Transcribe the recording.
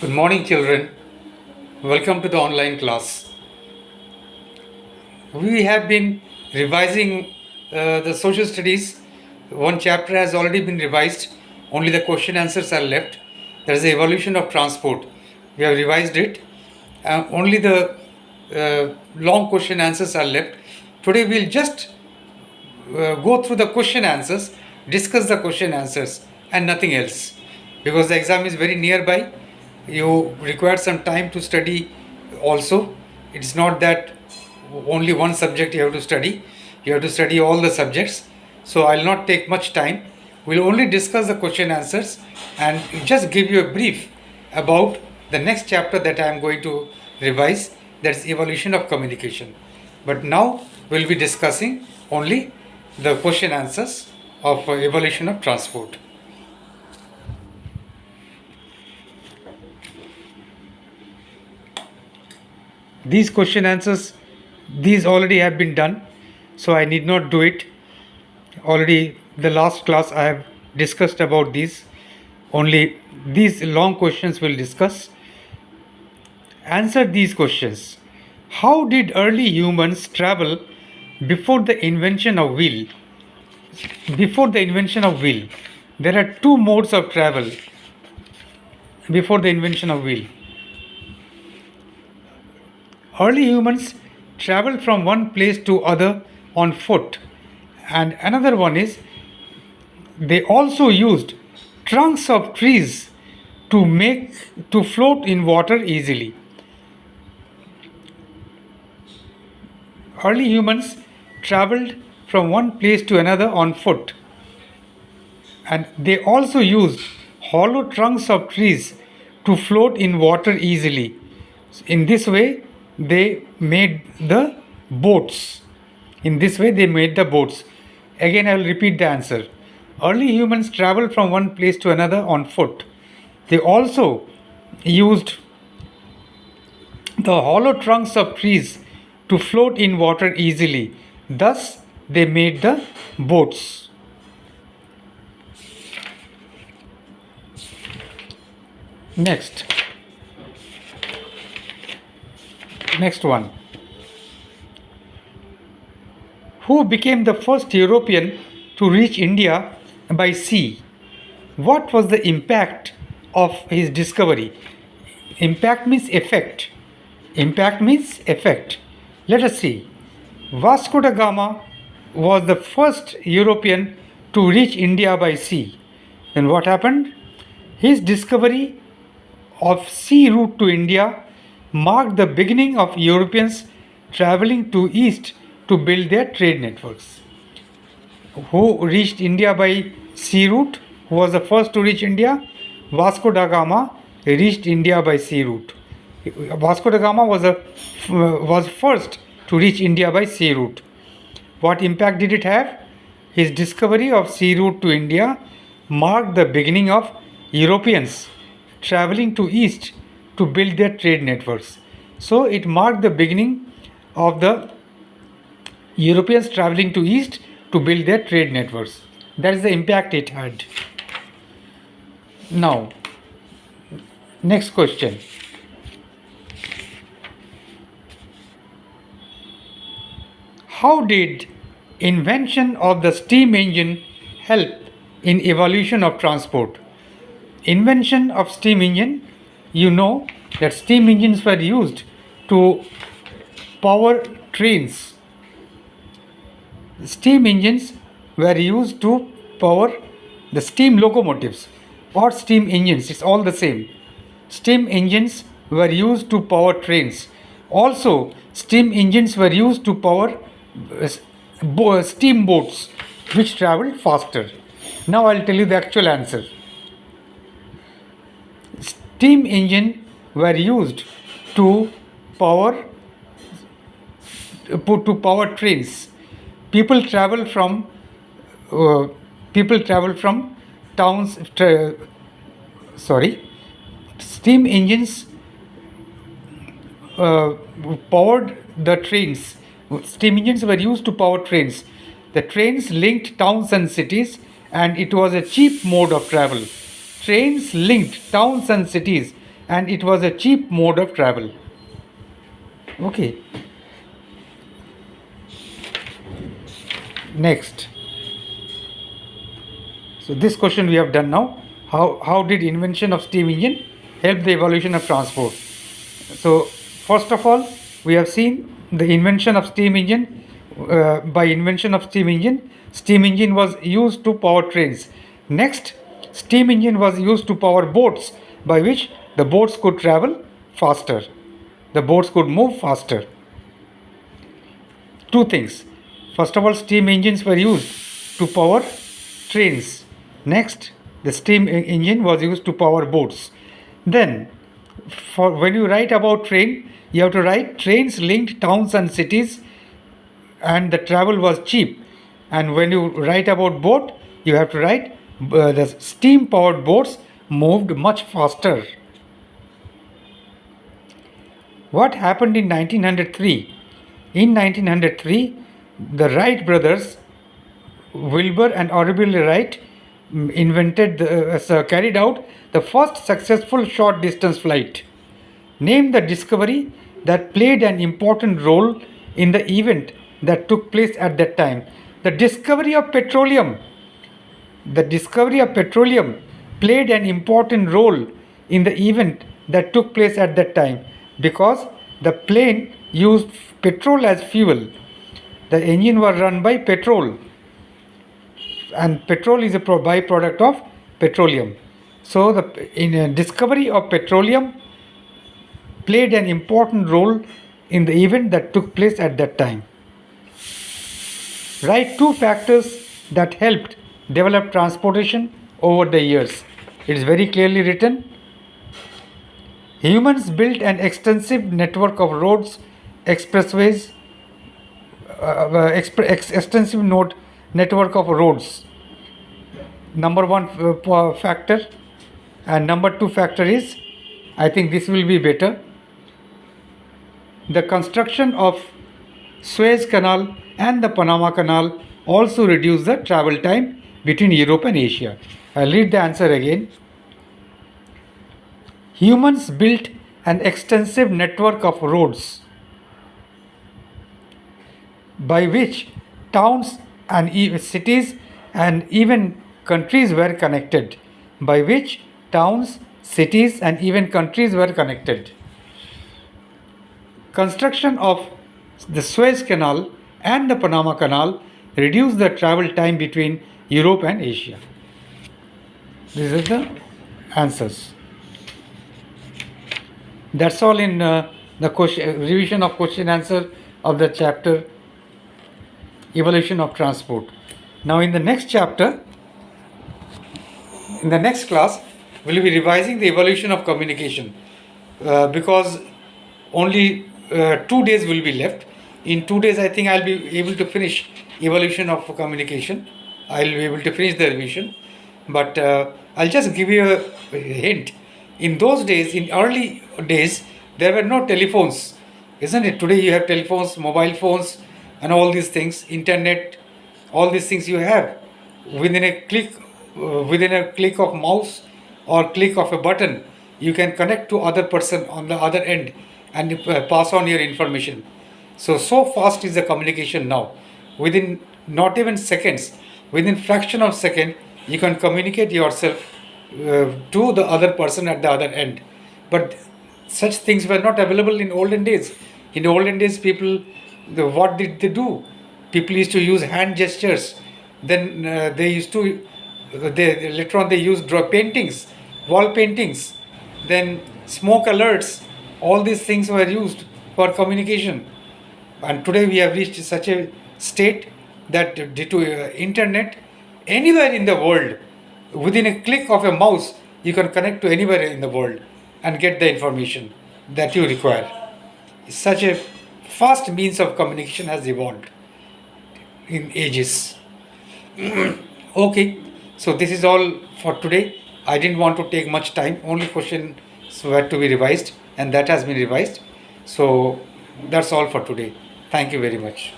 Good morning, children. Welcome to the online class. We have been revising the social studies. One chapter has already been revised, only the question answers are left. There is the evolution of transport. We have revised it. Only the long question answers are left. Today we'll just go through the question answers, discuss the question answers, and nothing else. Because the exam is very nearby, you require some time to study also. It's not that only one subject you have to study all the subjects. So I'll not take much time. We'll only discuss the question answers and just give you a brief about the next chapter that I am going to revise, that's evolution of communication. But now we'll be discussing only the question answers of evolution of transport. These question answers, these already have been done, so I need not do it. Already the last class I have discussed about these. Only these long questions we'll discuss. Answer these questions. How did early humans travel before the invention of wheel? Before the invention of wheel, there are two modes of travel before the invention of wheel. Early humans traveled from one place to other on foot, and another one is they also used trunks of trees to float in water easily. Early humans traveled from one place to another on foot, and they also used hollow trunks of trees to float in water easily. In this way, they made the boats. Again, I will repeat the answer. Early humans traveled from one place to another on foot. They also used the hollow trunks of trees to float in water easily. Thus, they made the boats. Next one. Who became the first European to reach India by sea? What was the impact of his discovery? Impact means effect. Let us see. Vasco da Gama was the first European to reach India by sea. Then what happened? His discovery of sea route to India marked the beginning of Europeans traveling to east to build their trade networks. Who reached India by sea route? Who was the first to reach India? Vasco da Gama reached India by sea route. Vasco da Gama was first to reach India by sea route. What impact did it have? His discovery of sea route to India marked the beginning of Europeans traveling to east to build their trade networks. So it marked the beginning of the Europeans traveling to east to build their trade networks. That is the impact it had. Now, next question. How did invention of the steam engine help in evolution of transport? Invention of steam engine, you know that steam engines were used to power trains. Steam engines were used to power the steam locomotives or steam engines, it's all the same. Steam engines were used to power trains. Also, steam engines were used to power steamboats which traveled faster. Now I'll tell you the actual answer. Steam engine were used to power trains. People travel from towns. Steam engines powered the trains. Steam engines were used to power trains. The trains linked towns and cities, and it was a cheap mode of travel. Trains linked towns and cities and it was a cheap mode of travel. Okay. Next. So this question we have done now. How did invention of steam engine help the evolution of transport? So first of all, we have seen the invention of steam engine. By invention of steam engine was used to power trains. Next, steam engine was used to power boats, by which the boats could travel faster. The boats could move faster. Two things. First of all, steam engines were used to power trains. Next, the steam engine was used to power boats. Then, for when you write about train, you have to write trains linked towns and cities, and the travel was cheap. And when you write about boat, you have to write the steam powered boats moved much faster. What happened in 1903? In 1903, the Wright brothers, Wilbur and Orville Wright, carried out the first successful short distance flight. Name the discovery that played an important role in the event that took place at that time. The discovery of petroleum. The discovery of petroleum played an important role in the event that took place at that time, because the plane used petrol as fuel. The engine was run by petrol, and petrol is a byproduct of petroleum. So the discovery of petroleum played an important role in the event that took place at that time. Write two factors that helped develop transportation over the years. It is very clearly written. Humans built an extensive network of roads, expressways, extensive network of roads. Number one factor, and number two factor is, I think this will be better, the construction of Suez Canal and the Panama Canal also reduced the travel time between Europe and Asia. I'll read the answer again. Humans built an extensive network of roads by which towns and cities and even countries were connected. By which towns, cities and even countries were connected. Construction of the Suez Canal and the Panama Canal reduced the travel time between Europe and Asia. These are the answers. That's all in the revision of question answer of the chapter Evolution of Transport. Now in the next chapter, in the next class, we'll be revising the evolution of communication, because only 2 days will be left. In 2 days, I think I'll be able to finish evolution of communication. I'll be able to finish the revision. But I'll just give you a hint. In those days, in early days, there were no telephones, isn't it? Today you have telephones, mobile phones, and all these things, internet, all these things you have within a click of mouse or click of a button. You can connect to other person on the other end and pass on your information. So fast is the communication now. Within not even seconds, within fraction of second, you can communicate yourself to the other person at the other end. But such things were not available in olden days. In olden days, what did they do? People used to use hand gestures. Then later on they used paintings, wall paintings. Then smoke alerts. All these things were used for communication. And today we have reached such a state that due to internet, anywhere in the world, within a click of a mouse, you can connect to anywhere in the world and get the information that you require. Such a fast means of communication has evolved in ages. Okay, so this is all for today. I didn't want to take much time. Only questions were to be revised, and that has been revised. So that's all for today. Thank you very much.